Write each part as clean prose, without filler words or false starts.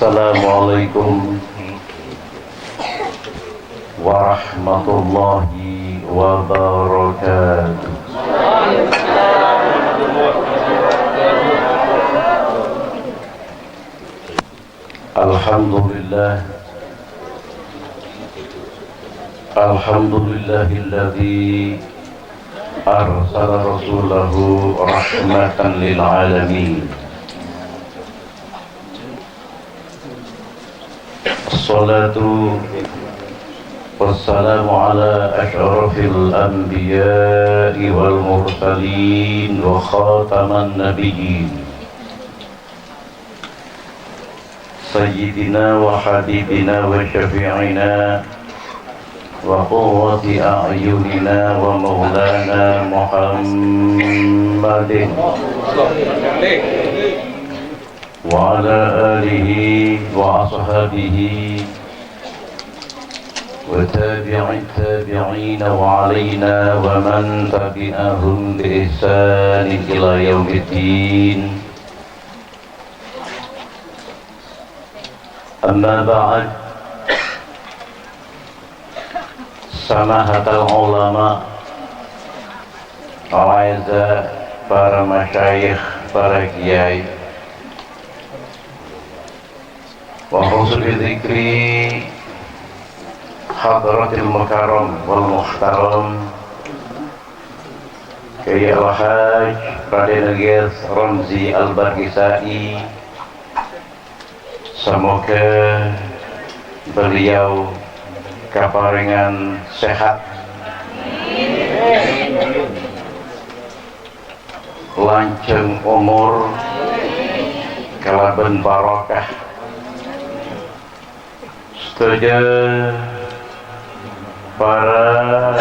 Assalamualaikum warahmatullahi wabarakatuh. Alhamdulillah, alhamdulillahilladzi arsala rasulahu rahmatan lil alamin. Assalatu wassalamu ala asyrafil anbiya'i wal mursalin wa khataman nabiyyin Sayyidina wa habibina wa syafi'ina wa qurrati a'yunina wa maulana Muhammadin wa ala alihi wa ashabihi wa tabi'i tabi'ina wa alaina wa man tabi'ahum bi ihsanin ila yaumiddin. Amma ba'd. Samahatul ulama, awaiza, para masyayikh, para kiai, wa husni dzikri hadratil mukarram wal muhtaram Kiai Al-Hajj Raden Ghiyas Ramzi Al-Bargisai. Semoga beliau kaparingan sehat, lanjeng umur, kalaben barokah. Setuju para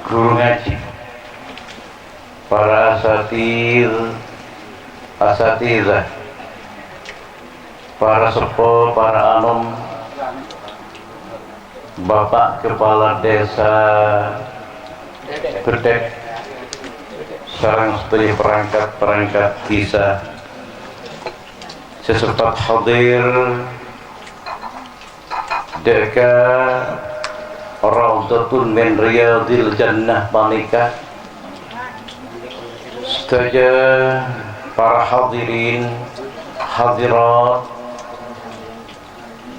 guru ngaji, para asatidzah, para sepuh, para anum, Bapak Kepala Desa Gedek, sareng sedaya perangkat-perangkat desa, sesempat hadir deka Raudhatun min Riyadil Jannah panika, sedaya para hadirin hadirat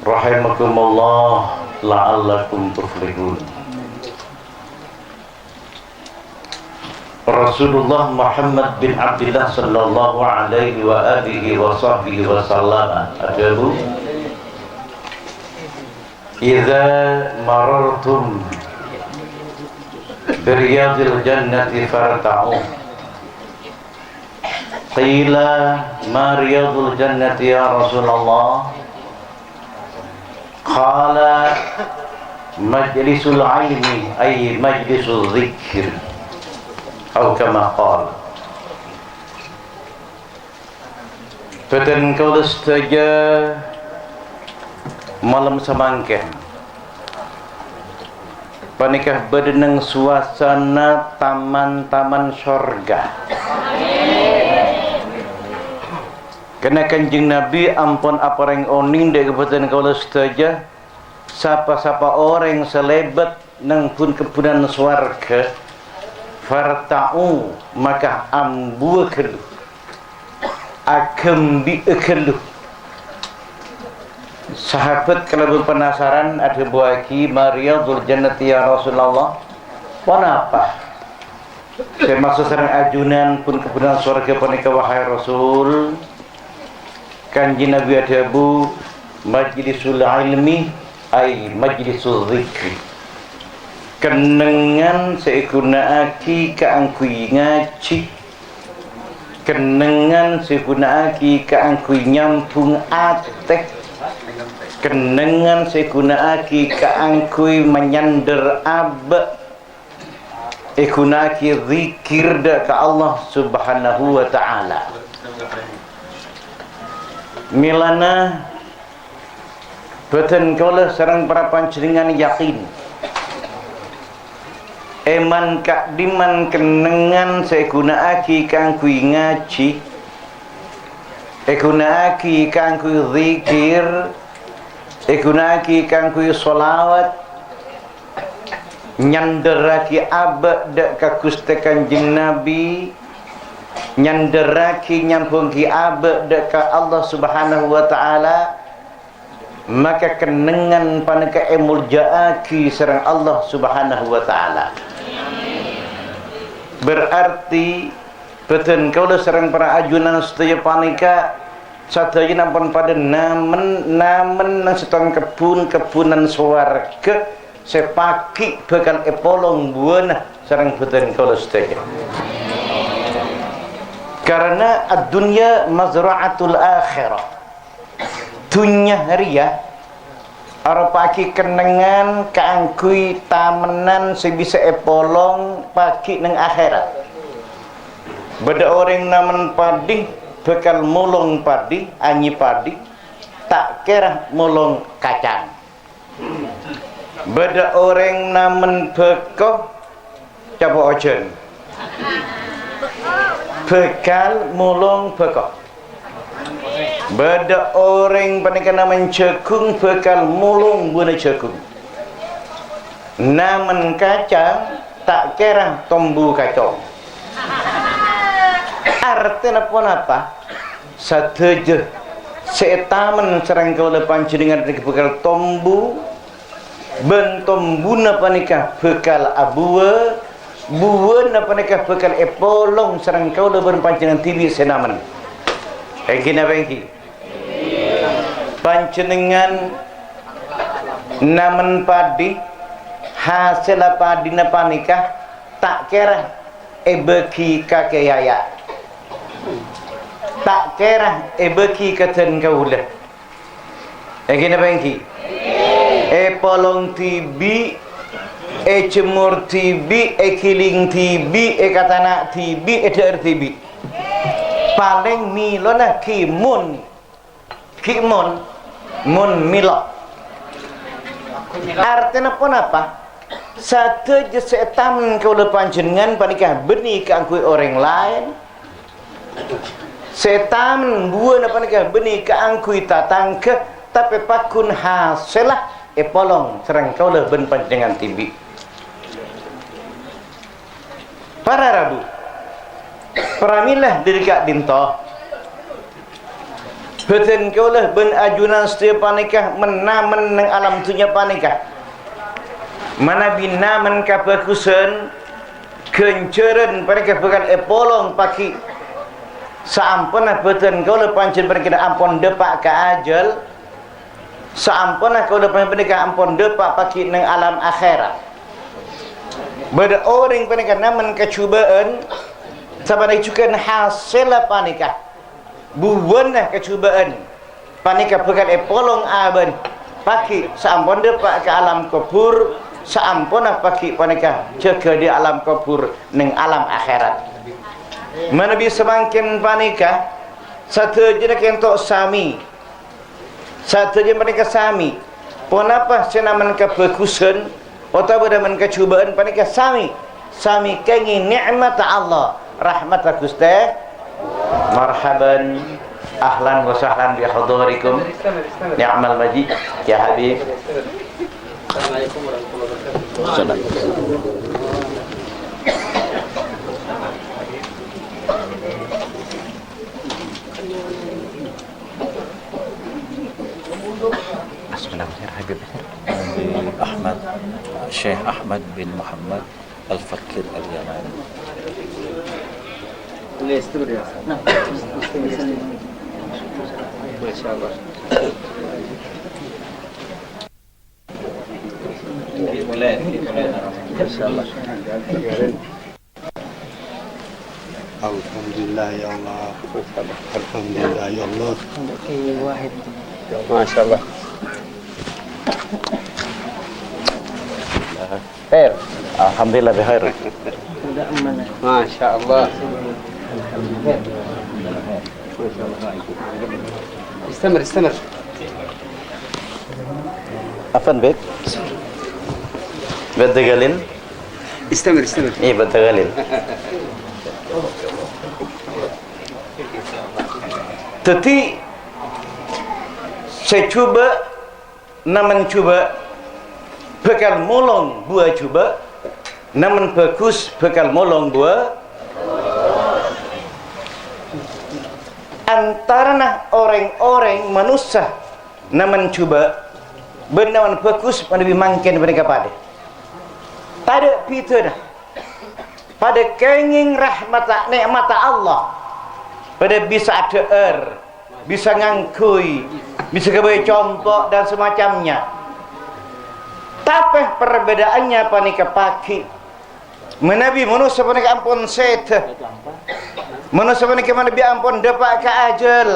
rahimakumullah la'allakum tuflihun. Rasulullah Muhammad bin Abdullah sallallahu alaihi wa alihi wa sahbihi wa sallam adabu idza marartum biriyadil jannati farta'u. Qila ma riyadul jannati ya Rasulullah? Qala majlisul ilmi ay majlisul zikr atau kama qala. Peten kau saja malam semangken panikah bedeneng suasana taman-taman sorga. Karena Kanjeng Nabi ampun apareng oning dek kebetulan kaulah saja sapa-sapa orang selebet nang pun kepunan swarga farta'u maka ambu kelu agembi kelu. Sahabat kalau penasaran ada buaki Mariyadul Jannati ya Rasulullah. Kenapa? Saya maksud sareng ajunan pun kepunan swarga panika wahai Rasul. Kanjeng Nabi adabu majlisul ilmi ay majlisul zikri. Kenengan seikunaaki kaangkui ngaji, kenengan seikunaaki kaangkui nyampung ateh, kenengan seikunaaki kaangkui menyander abe, ikunaki zikir da ka Allah subhanahu wa ta'ala. Milana beten kaulah sareng para panjenengan yakin eman kak diman kenengan saya gunaaki kang kui ngaji igunaake kanggo zikir, igunaake kanggo sholawat, nyanderake abad ka Gusti Kanjeng Nabi, nyanderake nyambungke abad ka Allah Subhanahu wa taala, maka kenengan paneka emuljaaki sareng Allah Subhanahu wa taala. Berarti betul kaula sareng para ajunan sedaya panika sadaya nampun pada namen nang setong kebun-kebunan swarga sepaki bakal epolong buana sareng betul kaula sedaya. Karena ad-dunya mazra'atul akhirah. Dunya haria arepake kenengan kaangkui tamenan sebisa epolong pagi nang akhirat. Beda orang namen padi bakal mulung padi, anyi padi, tak kira mulung kacang. Beda orang namen bekoh coba ojen, bekal mulung bekoh. Beda orang panika namen jagung bakal mulung buna jagung. Namen kacang tak kira tombu kacang. Artinya apa? Sadaya setamen sareng kaula panjenengan bakal tombu ben tombuna panika bakal abuwa buwana panika bakal epolong sareng kaula ben panjenengan tibi senamen. Engki napa engki? Panjenengan namen padi hasil padina panika tak kira ebeki kakek yaya. Tak kira bagi keten kaula. Engki napa engki? Polong tibi, jemur tibi, kiling tibi, katana tibi, der tibi. Paling milona kimun mun milo. Artinya pun apa? Sadaya setan kaula panjenengan panika benih kanggo orang lain. Setan buana panika benih kaangkui tatangke tapi pakun hasilah epolong serang kaula ben panjenengan tibi. Para rabu paramilah diri kak dinto beten kaula ben ajunan setia panika menamen nang alam dunya panika mana binamen kabagusan kenceren panika bakal epolong paki saampuna beten kaula panjenengan kena ampun depak ka ajal saampuna kaula panjenengan ampun depak paki nang alam akhirat. Beda orang panika namen kecubaan sabana ijukan hasil panika buwana kecubaan panika bakal epolong aban paki saampun depak ke alam kubur saampuna paki panika jaga di alam kubur nang alam akhirat. Mana bisa makin panika satu jenak entok sami satu jenak panika sami ponapa senaman kebagusan atau beraman kecubaan panika sami kengi nikmat Allah rahmat Gusti. Marhaban ahlan wa sahlan bi hudurikum ni'mal majid ya habib. Assalamualaikum warahmatullahi wabarakatuh. Ahmad Syekh Ahmad bin Muhammad Al-Fakir Al-Yamani. Alhamdulillah ya Allah. Alhamdulillah ya Allah. Masya Allah. Khair. Alhamdulillah bikhair. Masya Allah. استمر Afan bek? Betagalin? استمر Iya betagalin. Tetapi saya cuba namun cuba bekal molong buah cuba namun bagus bekal molong buah antara orang-orang manusia namun cuba benawan bagus lebih mangkin mereka pada pita dah pada kenging rahmat nikmat Allah pada bisa ada bisa ngangkui bisa kebaik contoh dan semacamnya. Tapi perbedaannya panika pagi menabi manusia panika ampun seta manusia panika menabi ampun dapat ke ajal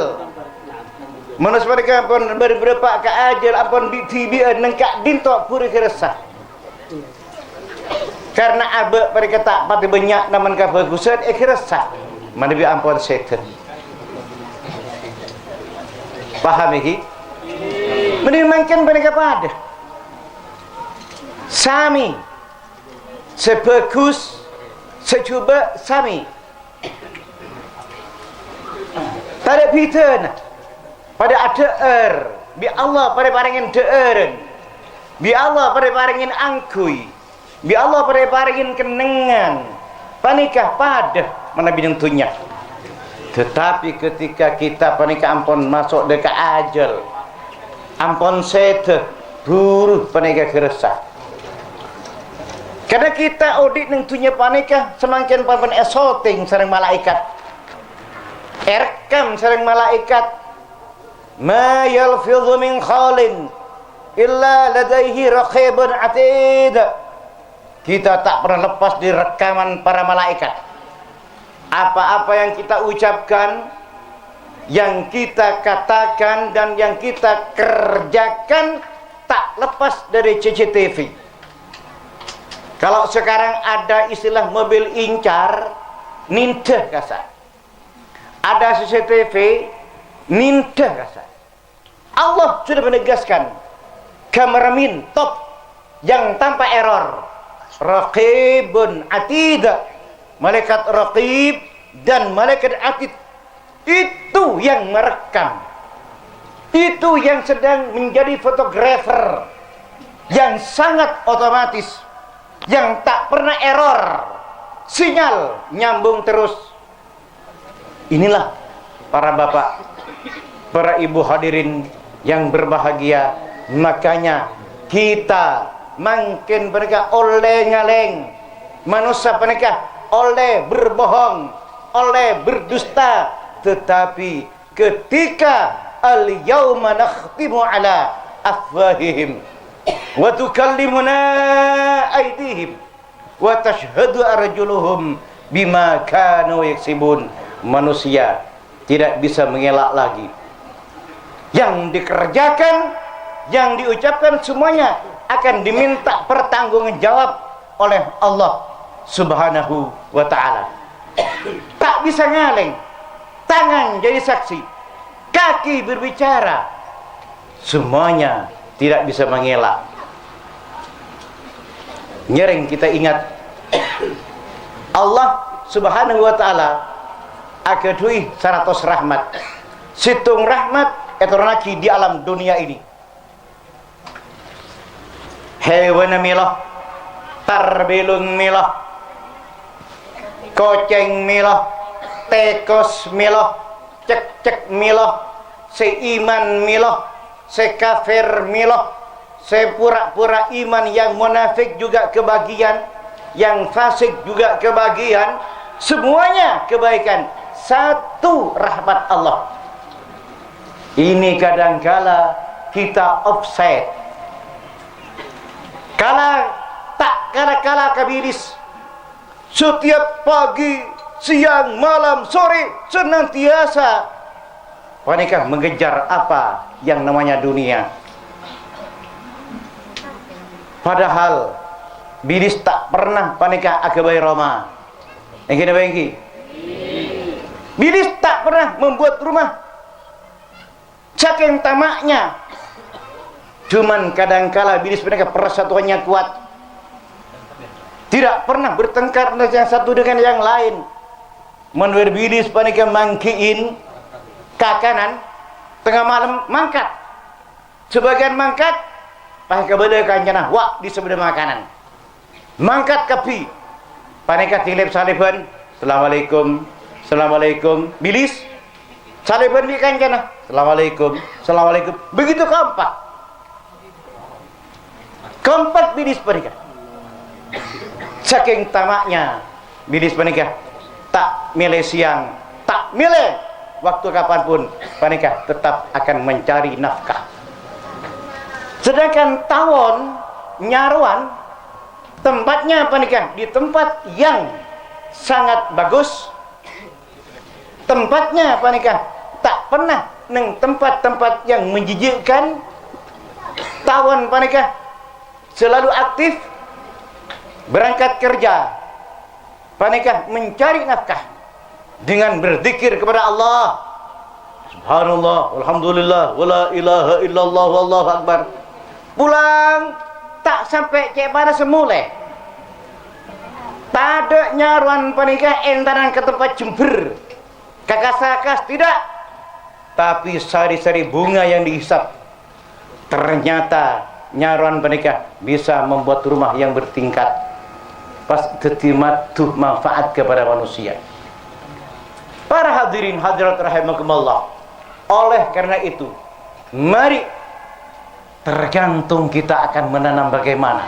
manusia panika ampun berdapat ke ajal ampun bitibian nengkak dintok puri keresah karena abak mereka tak pati banyak naman kebagusan keresah menabi ampun seta. Paham iki? Menimangkan mereka pada sami sebagus secuba sami pada pitana pada ada bi Allah pada paringin deeren bi Allah pada paringin angkui bi Allah pada paringin kenengan panikah pada mana binentunya. Tetapi ketika kita panika ampun masuk dekat ajal ampun sete buruh panika keresah karena kita audit nentunya panika semakin papan esoting sareng malaikat erkam sareng malaikat ma yalfidhu min khalin illa ladaihi raqibun atid. Kita tak pernah lepas di rekaman para malaikat. Apa-apa yang kita ucapkan, yang kita katakan dan yang kita kerjakan tak lepas dari CCTV. Kalau sekarang ada istilah mobil incar, nindah kasar. Ada CCTV, nindah kasar. Allah sudah menegaskan kameramin top yang tanpa error. Raqibun atid. Malaikat raqib dan malaikat atid itu yang merekam, itu yang sedang menjadi fotografer yang sangat otomatis, yang tak pernah error, sinyal nyambung terus. Inilah para bapak, para ibu hadirin yang berbahagia. Makanya kita makin mereka oleh ngaleng manusia mereka oleh berbohong, oleh berdusta, tetapi ketika al-yauma nakhtimu ala afwahihim wa tukallimuna aydihim wa tashhadu arjuluhum bima kanu yaksibun, manusia tidak bisa mengelak lagi. Yang dikerjakan, yang diucapkan semuanya akan diminta pertanggungjawab oleh Allah Subhanahu wa ta'ala. Tak bisa ngaleng. Tangan jadi saksi, kaki berbicara, semuanya tidak bisa mengelak. Nyering kita ingat Allah Subhanahu wa ta'ala akadui 100 rahmat. Situng rahmat etornaki di alam dunia ini. Hewan milah, tarbelung milah, koceng milah, tekos milah, cek-cek milah, seiman milah, sekafir milah, sepura-pura iman yang munafik juga kebagian, yang fasik juga kebagian, semuanya kebaikan. Satu rahmat Allah. Ini kadangkala kita offside. Kala kabiris setiap pagi, siang, malam, sore senantiasa panikah mengejar apa yang namanya dunia. Padahal biris tak pernah panikah agabai Roma. Yang kita bagi. Biris tak pernah membuat rumah. Saking tamaknya. Cuman kadangkala biris mereka persatuannya kuat. Tidak pernah bertengkar yang satu dengan yang lain. Menurut bilis panika mangkiin ke kanan, tengah malam mangkat. Sebagian mangkat, pakai kebele kanjana, wak di sebelah makanan. Mangkat kapi, panika tilip saliban, Assalamualaikum, Assalamualaikum, bilis, saliban di kanjana, Assalamualaikum, Assalamualaikum, begitu keempat bilis panika. Saking tamaknya bilis panika, tak milih siang, tak milih waktu kapanpun, panika tetap akan mencari nafkah. Sedangkan tawon, nyaruan, tempatnya panika di tempat yang sangat bagus. Tempatnya panika tak pernah neng tempat-tempat yang menjijikkan. Tawon panika selalu aktif berangkat kerja, panika mencari nafkah dengan berzikir kepada Allah. Subhanallah, alhamdulillah, wala ilaha illallah, wallahu akbar. Pulang tak sampai cek pada semula. Tak ada nyaruan panika entaran ke tempat jember, kakas-kakas tidak. Tapi sari-sari bunga yang dihisap, ternyata nyaruan panika bisa membuat rumah yang bertingkat. Pas tetimatuh manfaat kepada manusia. Para hadirin hadirat rahimakumullah. Oleh karena itu, mari tergantung kita akan menanam bagaimana.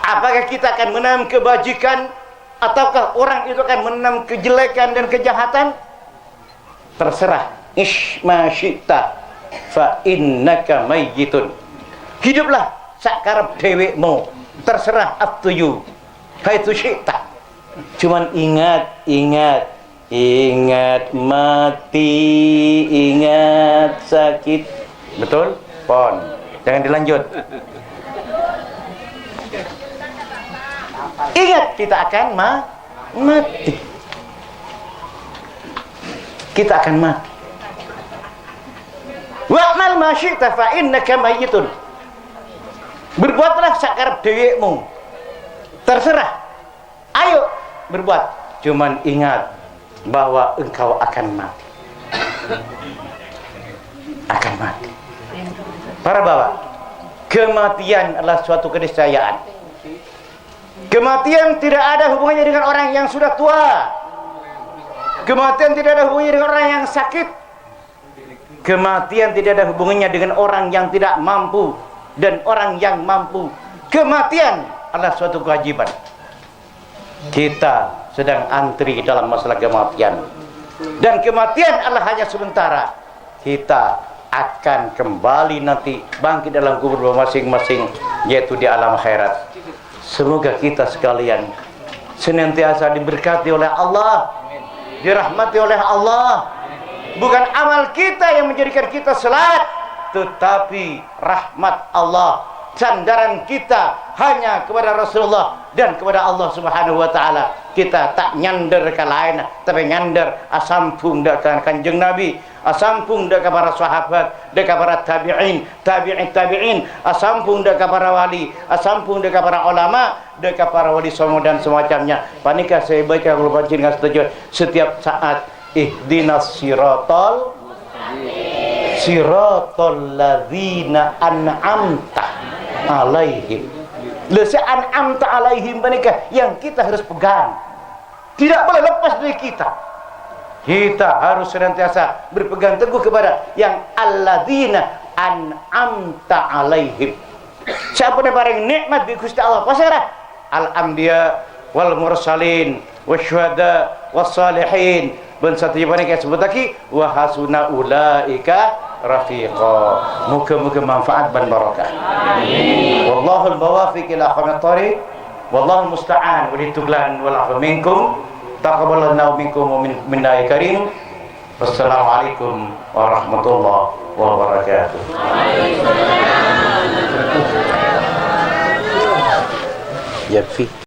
Apakah kita akan menanam kebajikan, ataukah orang itu akan menanam kejelekan dan kejahatan? Terserah. Isma syi'ta fa innaka mayyitun. Hiduplah sakarep dhewekmu, terserah up to you. Haitu syi'ta. Cuman ingat mati, ingat sakit. Betul? Pon. Jangan dilanjut. Ingat kita akan mati. Kita akan mati. Wa'mal ma syi'ta fa innaka mayyitun. Berbuatlah sakarep dhewekmu. Terserah. Ayo berbuat. Cuman ingat bahwa engkau akan mati. Akan mati. Para bapak, kematian adalah suatu keniscayaan. Kematian tidak ada hubungannya dengan orang yang sudah tua. Kematian tidak ada hubungannya dengan orang yang sakit. Kematian tidak ada hubungannya dengan orang yang tidak mampu dan orang yang mampu. Kematian adalah suatu kewajiban. Kita sedang antri dalam masalah kematian. Dan kematian adalah hanya sementara. Kita akan kembali nanti bangkit dalam kubur masing-masing, yaitu di alam akhirat. Semoga kita sekalian senantiasa diberkati oleh Allah, dirahmati oleh Allah. Bukan amal kita yang menjadikan kita salat, tetapi rahmat Allah. Sandaran kita hanya kepada Rasulullah dan kepada Allah Subhanahu wa taala. Kita tak nyander ke lain, tapi nyander asampung dak Kanjeng Nabi, asampung dak para sahabat, dak para tabi'in, tabi'in, asampung dak para wali, asampung dak para ulama, dak para wali songo dan semacamnya. Panika saya baca kalau panjenengan setuju setiap saat ihdinas siratal ladzina an'amta alaihim. Lesa an'amta alaihim panika yang kita harus pegang. Tidak boleh lepas dari kita. Kita harus senantiasa berpegang teguh kepada yang alladzina an'amta alaihim. Siapa yang paling nikmat di Gusti Allah? Pasrah. Al-anbiya wal mursalin wasyuhada wassalihin. Ben satu panika sebut lagi wa hasuna ulaika rafiqa. Muka-muka manfaat dan barakah. Amin. Wallahul muwaffiq ila aqwamit thariq. Wallahul musta'an wa lituglan wal afu minkum. Taqabbalallahu minkum wa minna ya karim. Wassalamualaikum warahmatullahi wabarakatuh. Yakfi.